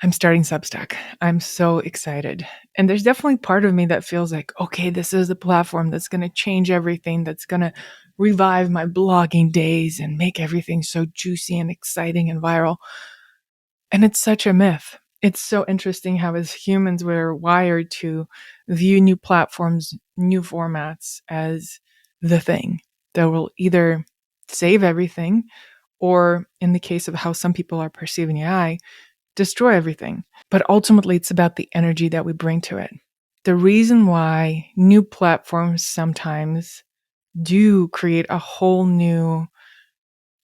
I'm starting Substack. I'm so excited. And there's definitely part of me that feels like, okay, this is the platform that's going to change everything, that's going to revive my blogging days and make everything so juicy and exciting and viral. And it's such a myth. It's so interesting how, as humans, we're wired to view new platforms, new formats as the thing that will either save everything or, in the case of how some people are perceiving AI, destroy everything. But ultimately, it's about the energy that we bring to it. The reason why new platforms sometimes do create a whole new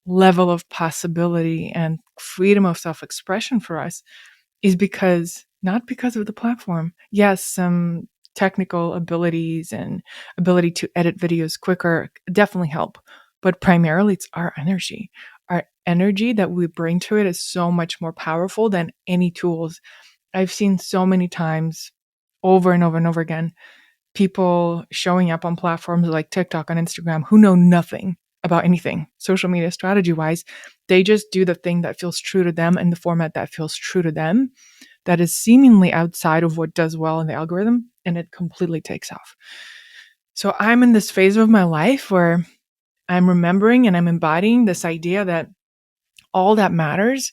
level of possibility and freedom of self-expression for us is not because of the platform. Yes, some technical abilities and ability to edit videos quicker definitely help, but primarily it's our energy. Our energy that we bring to it is so much more powerful than any tools. I've seen so many times, over and over and over again, people showing up on platforms like TikTok and Instagram who know nothing about anything social media strategy wise. They just do the thing that feels true to them in the format that feels true to them, that is seemingly outside of what does well in the algorithm, and it completely takes off. So I'm in this phase of my life where I'm remembering and I'm embodying this idea that all that matters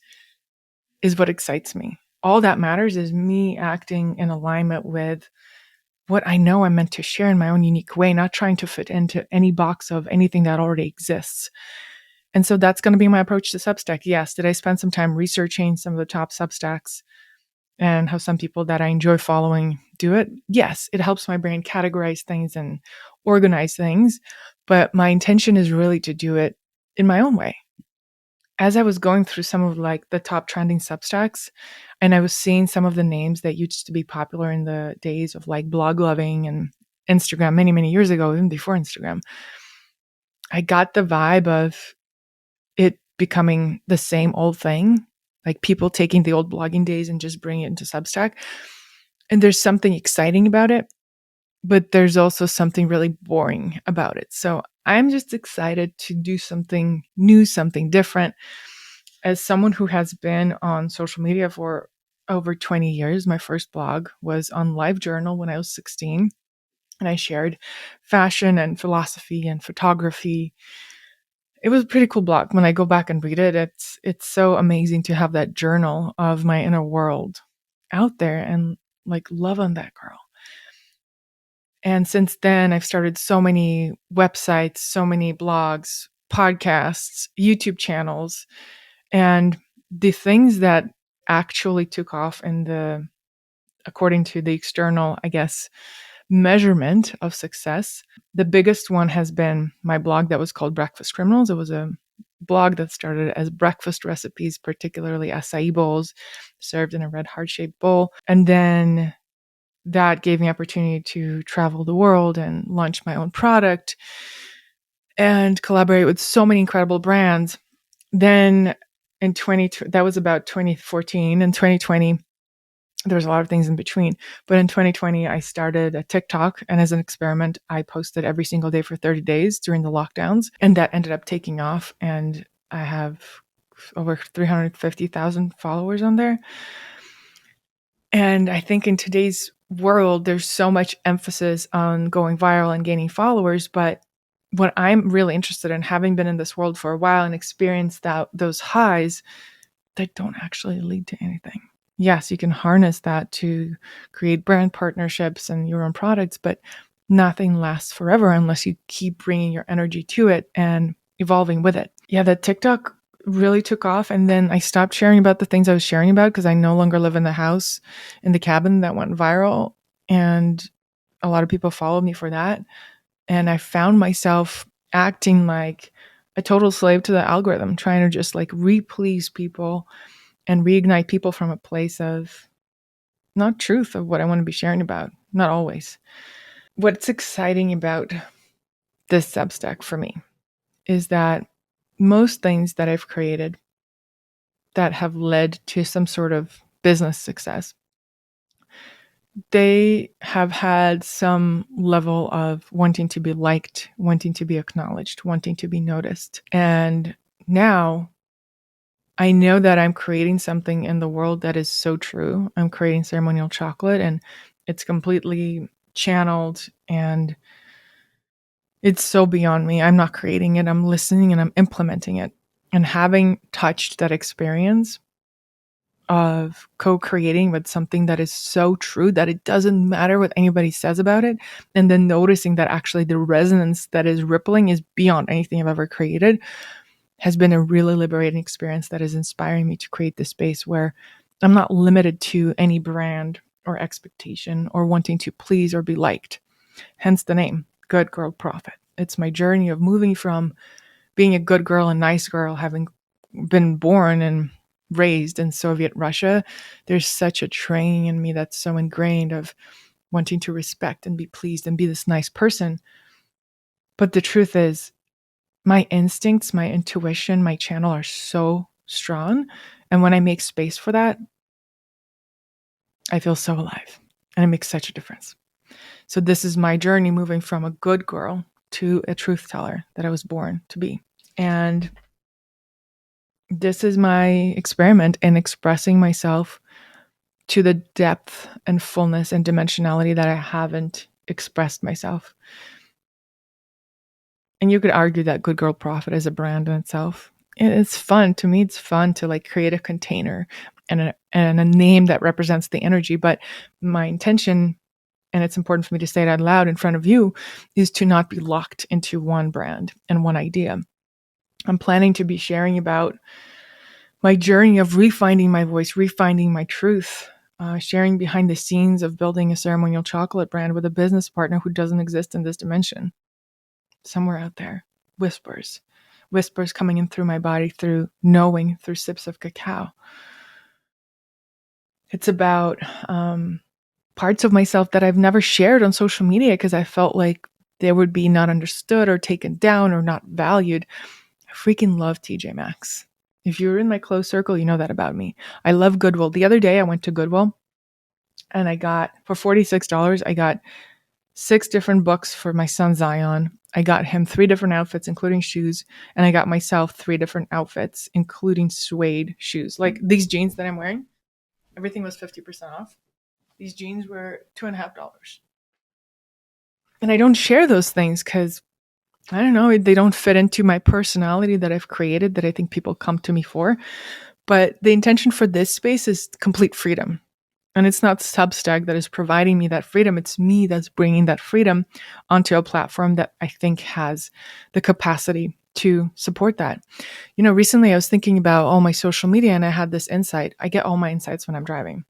is what excites me. All that matters is me acting in alignment with what I know I'm meant to share in my own unique way, not trying to fit into any box of anything that already exists. And so that's going to be my approach to Substack. Yes, did I spend some time researching some of the top Substacks and how some people that I enjoy following do it? Yes, it helps my brain categorize things and organize things. But my intention is really to do it in my own way. As I was going through some of like the top trending Substacks, and I was seeing some of the names that used to be popular in the days of like blog loving and Instagram many, many years ago, even before Instagram, I got the vibe of it becoming the same old thing, like people taking the old blogging days and just bringing it into Substack. And there's something exciting about it, but there's also something really boring about it. So I'm just excited to do something new, something different. As someone who has been on social media for over 20 years, my first blog was on LiveJournal when I was 16, and I shared fashion and philosophy and photography. It was a pretty cool blog. When I go back and read it, it's so amazing to have that journal of my inner world out there and like love on that girl. And since then, I've started so many websites, so many blogs, podcasts, YouTube channels, and the things that actually took off according to the external, I guess, measurement of success. The biggest one has been my blog that was called Breakfast Criminals. It was a blog that started as breakfast recipes, particularly acai bowls served in a red heart-shaped bowl. And then that gave me opportunity to travel the world and launch my own product and collaborate with so many incredible brands. Then that was about 2014. In 2020, there was a lot of things in between. But in 2020, I started a TikTok. And as an experiment, I posted every single day for 30 days during the lockdowns. And that ended up taking off. And I have over 350,000 followers on there. And I think in today's world, there's so much emphasis on going viral and gaining followers. But what I'm really interested in, having been in this world for a while and experienced those highs that don't actually lead to anything. Yes, you can harness that to create brand partnerships and your own products, but nothing lasts forever unless you keep bringing your energy to it and evolving with it. Yeah, that TikTok really took off. And then I stopped sharing about the things I was sharing about because I no longer live in the house in the cabin that went viral. And a lot of people followed me for that. And I found myself acting like a total slave to the algorithm, trying to just like re-please people and reignite people from a place of not truth of what I want to be sharing about. Not always. What's exciting about this Substack for me is that most things that I've created that have led to some sort of business success, they have had some level of wanting to be liked, wanting to be acknowledged, wanting to be noticed. And now I know that I'm creating something in the world that is so true. I'm creating ceremonial chocolate, and it's completely channeled, and it's so beyond me. I'm not creating it. I'm listening and I'm implementing it. And having touched that experience of co-creating with something that is so true that it doesn't matter what anybody says about it, and then noticing that actually the resonance that is rippling is beyond anything I've ever created, has been a really liberating experience that is inspiring me to create this space where I'm not limited to any brand or expectation or wanting to please or be liked. Hence the name, Good Girl Prophet. It's my journey of moving from being a good girl and nice girl, having been born and raised in Soviet Russia. There's such a training in me that's so ingrained of wanting to respect and be pleased and be this nice person. But the truth is, my instincts, my intuition, my channel are so strong. And when I make space for that, I feel so alive. And it makes such a difference. So this is my journey moving from a good girl to a truth teller that I was born to be. And this is my experiment in expressing myself to the depth and fullness and dimensionality that I haven't expressed myself. And you could argue that Good Girl Prophet is a brand in itself. It's fun. To me, it's fun to like create a container and a name that represents the energy. But my intention, and it's important for me to say it out loud in front of you, is to not be locked into one brand and one idea. I'm planning to be sharing about my journey of refinding my voice, refinding my truth, sharing behind the scenes of building a ceremonial chocolate brand with a business partner who doesn't exist in this dimension. Somewhere out there, whispers coming in through my body, through knowing, through sips of cacao. It's about parts of myself that I've never shared on social media because I felt like they would be not understood or taken down or not valued. I freaking love TJ Maxx. If you're in my close circle, you know that about me. I love Goodwill. The other day I went to Goodwill and I got, for $46, I got 6 different books for my son Zion. I got him 3 different outfits, including shoes. And I got myself 3 different outfits, including suede shoes. Like these jeans that I'm wearing, everything was 50% off. These jeans were $2.50. And I don't share those things because I don't know, they don't fit into my personality that I've created that I think people come to me for. But the intention for this space is complete freedom. And it's not Substack that is providing me that freedom. It's me that's bringing that freedom onto a platform that I think has the capacity to support that. You know, recently I was thinking about all my social media and I had this insight. I get all my insights when I'm driving.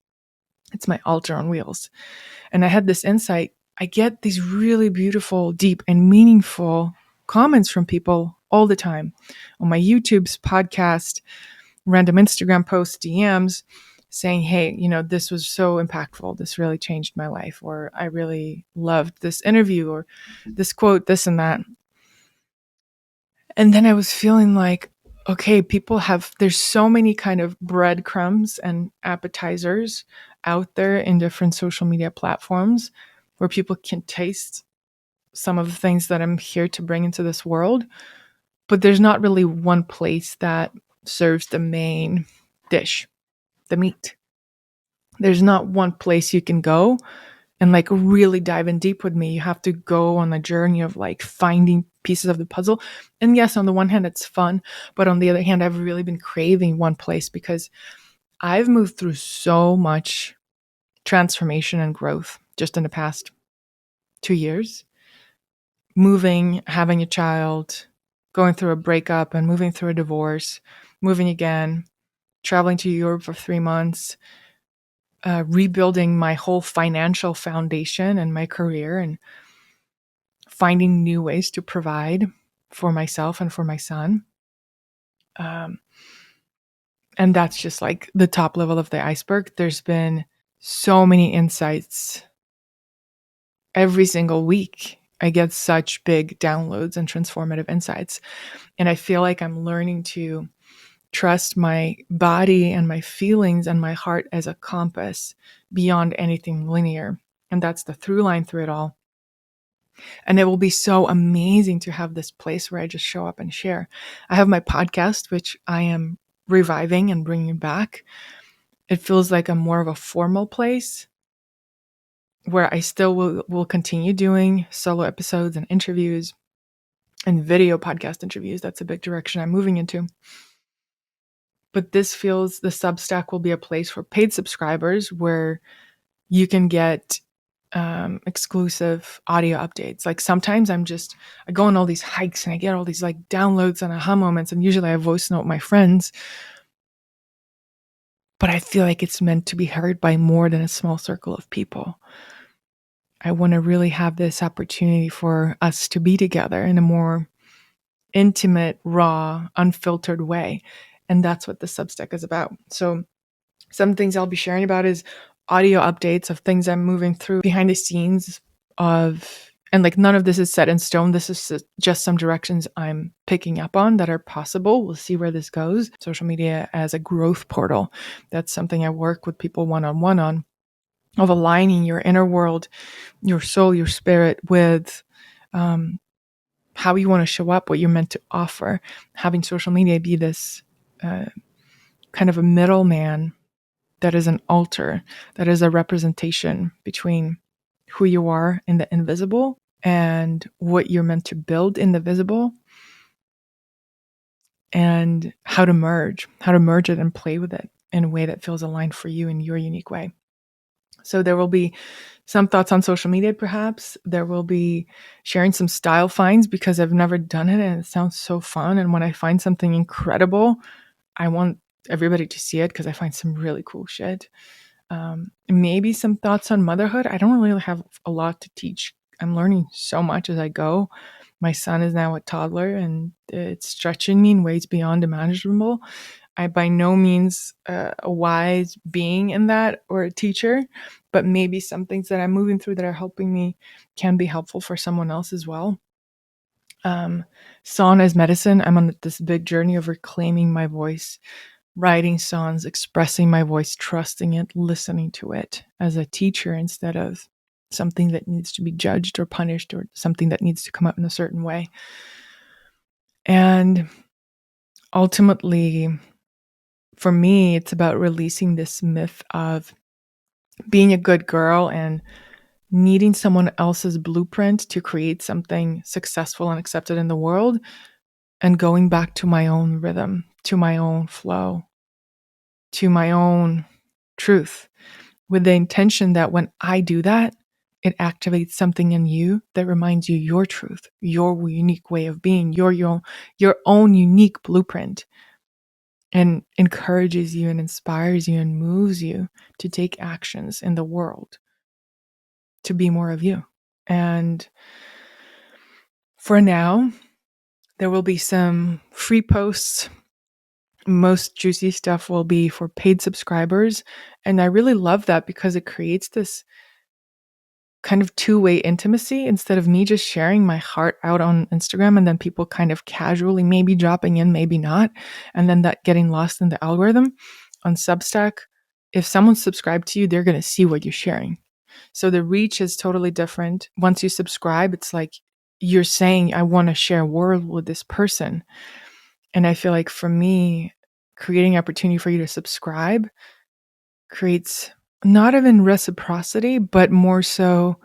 It's my altar on wheels. And I had this insight. I get these really beautiful, deep, and meaningful comments from people all the time on my YouTube's podcast, random Instagram posts, DMs, saying, hey, you know, this was so impactful. This really changed my life. Or I really loved this interview or this quote, this and that. And then I was feeling like, okay, there's so many kind of breadcrumbs and appetizers out there in different social media platforms where people can taste some of the things that I'm here to bring into this world. But there's not really one place that serves the main dish, the meat. There's not one place you can go and like really dive in deep with me. You have to go on a journey of like finding pieces of the puzzle. And yes, on the one hand, it's fun. But on the other hand, I've really been craving one place because I've moved through so much transformation and growth just in the past 2 years. Moving, having a child, going through a breakup and moving through a divorce, moving again, traveling to Europe for 3 months, rebuilding my whole financial foundation and my career and finding new ways to provide for myself and for my son. And that's just like the top level of the iceberg. There's been so many insights every single week. I get such big downloads and transformative insights. And I feel like I'm learning to trust my body and my feelings and my heart as a compass beyond anything linear. And that's the through line through it all. And it will be so amazing to have this place where I just show up and share. I have my podcast, which I am reviving and bringing back. It feels like a more of a formal place where I still will continue doing solo episodes and interviews and video podcast interviews. That's a big direction I'm moving into. But this feels the Substack will be a place for paid subscribers where you can get exclusive audio updates. Like sometimes I go on all these hikes and I get all these like downloads and aha moments. And usually I voice note my friends, but I feel like it's meant to be heard by more than a small circle of people. I want to really have this opportunity for us to be together in a more intimate, raw, unfiltered way. And that's what the Substack is about. So some things I'll be sharing about is audio updates of things I'm moving through behind the scenes and like none of this is set in stone. This is just some directions I'm picking up on that are possible. We'll see where this goes. Social media as a growth portal. That's something I work with people one-on-one on, of aligning your inner world, your soul, your spirit with how you want to show up, what you're meant to offer. Having social media be this kind of a middleman that is an altar, that is a representation between who you are in the invisible and what you're meant to build in the visible, and how to merge it and play with it in a way that feels aligned for you in your unique way. So there will be some thoughts on social media, perhaps. There will be sharing some style finds because I've never done it and it sounds so fun. And when I find something incredible, I want everybody to see it because I find some really cool shit. Maybe some thoughts on motherhood. I don't really have a lot to teach. I'm learning so much as I go. My son is now a toddler and it's stretching me in ways beyond imaginable. I by no means a wise being in that or a teacher, but maybe some things that I'm moving through that are helping me can be helpful for someone else as well. Song as medicine. I'm on this big journey of reclaiming my voice, writing songs, expressing my voice, trusting it, listening to it as a teacher instead of something that needs to be judged or punished or something that needs to come out in a certain way. And ultimately, for me, it's about releasing this myth of being a good girl and needing someone else's blueprint to create something successful and accepted in the world, and going back to my own rhythm, to my own flow, to my own truth, with the intention that when I do that, it activates something in you that reminds you your truth, your unique way of being, your own unique blueprint, and encourages you and inspires you and moves you to take actions in the world to be more of you. And for now, there will be some free posts. Most juicy stuff will be for paid subscribers. And I really love that because it creates this kind of two-way intimacy instead of me just sharing my heart out on Instagram and then people kind of casually maybe dropping in, maybe not, and then that getting lost in the algorithm. On Substack, if someone's subscribed to you, they're going to see what you're sharing. So the reach is totally different. Once you subscribe, it's like you're saying, I want to share a world with this person. And I feel like for me, creating opportunity for you to subscribe creates not even reciprocity, but more so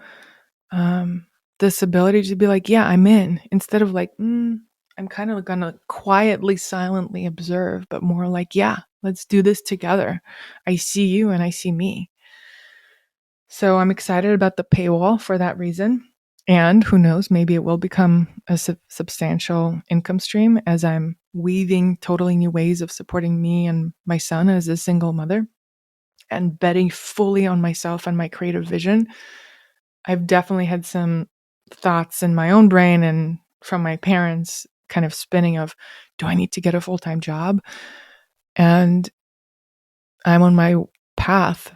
this ability to be like, yeah, I'm in, instead of like, I'm kind of gonna quietly, silently observe, but more like, yeah, let's do this together. I see you and I see me. So I'm excited about the paywall for that reason. And who knows, maybe it will become a substantial income stream as I'm weaving totally new ways of supporting me and my son as a single mother and betting fully on myself and my creative vision. I've definitely had some thoughts in my own brain and from my parents kind of spinning of, do I need to get a full-time job? And I'm on my path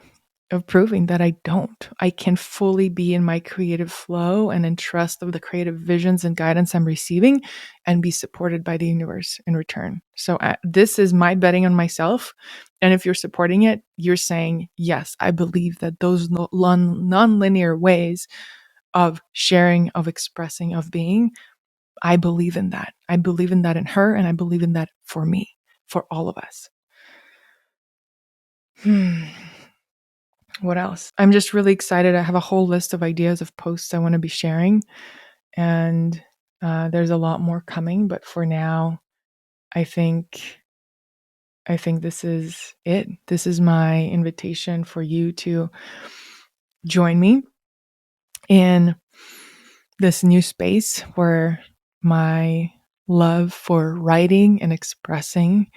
of proving that I don't. I can fully be in my creative flow and in trust of the creative visions and guidance I'm receiving and be supported by the universe in return. So this is my betting on myself. And if you're supporting it, you're saying, yes, I believe that those non-linear ways of sharing, of expressing, of being, I believe in that. I believe in that in her, and I believe in that for me, for all of us. Hmm. What else? I'm just really excited. I have a whole list of ideas of posts I want to be sharing, and there's a lot more coming. But for now, I think I think this is it. This is my invitation for you to join me in this new space where my love for writing and expressing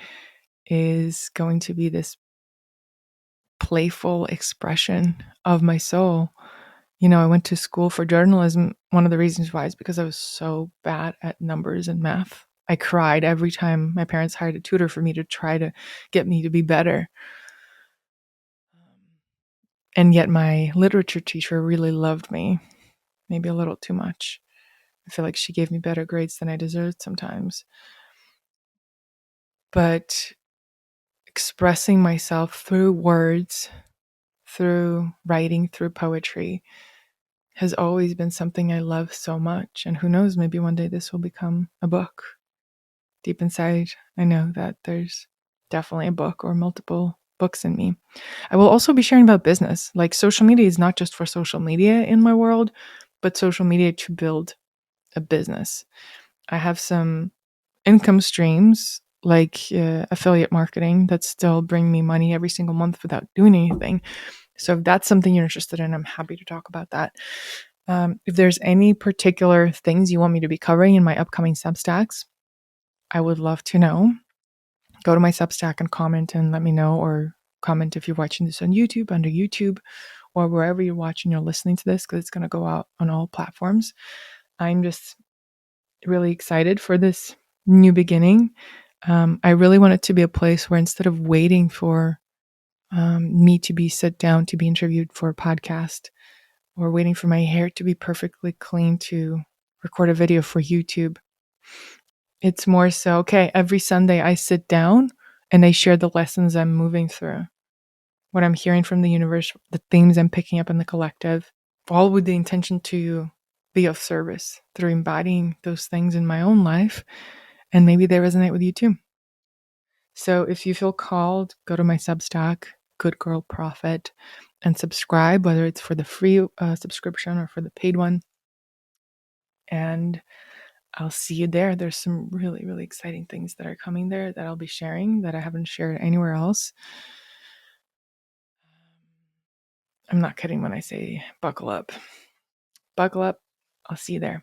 is going to be this playful expression of my soul. I went to school for journalism. One of the reasons why is because I was so bad at numbers and math. I cried every time my parents hired a tutor for me to try to get me to be better. And yet my literature teacher really loved me, maybe a little too much. I feel like she gave me better grades than I deserved sometimes. But expressing myself through words, through writing, through poetry has always been something I love so much. And who knows, maybe one day this will become a book. Deep inside, I know that there's definitely a book or multiple books in me. I will also be sharing about business. Like, social media is not just for social media in my world, but social media to build a business. I have some income streams like affiliate marketing that still bring me money every single month without doing anything. So if that's something you're interested in, I'm happy to talk about that. If there's any particular things you want me to be covering in my upcoming Substacks, I would love to know. Go to my Substack and comment and let me know, or comment if you're watching this on YouTube, under YouTube, or wherever you're watching or listening to this, because it's going to go out on all platforms. I'm just really excited for this new beginning. I really want it to be a place where, instead of waiting for me to be sit down to be interviewed for a podcast, or waiting for my hair to be perfectly clean to record a video for YouTube, it's more so, okay, every Sunday I sit down and I share the lessons I'm moving through, what I'm hearing from the universe, the themes I'm picking up in the collective, all with the intention to be of service through embodying those things in my own life. And maybe they resonate with you too. So if you feel called, go to my Substack, Good Girl Prophet, and subscribe, whether it's for the free subscription or for the paid one. And I'll see you there. There's some really, really exciting things that are coming there that I'll be sharing that I haven't shared anywhere else. I'm not kidding when I say buckle up. Buckle up. I'll see you there.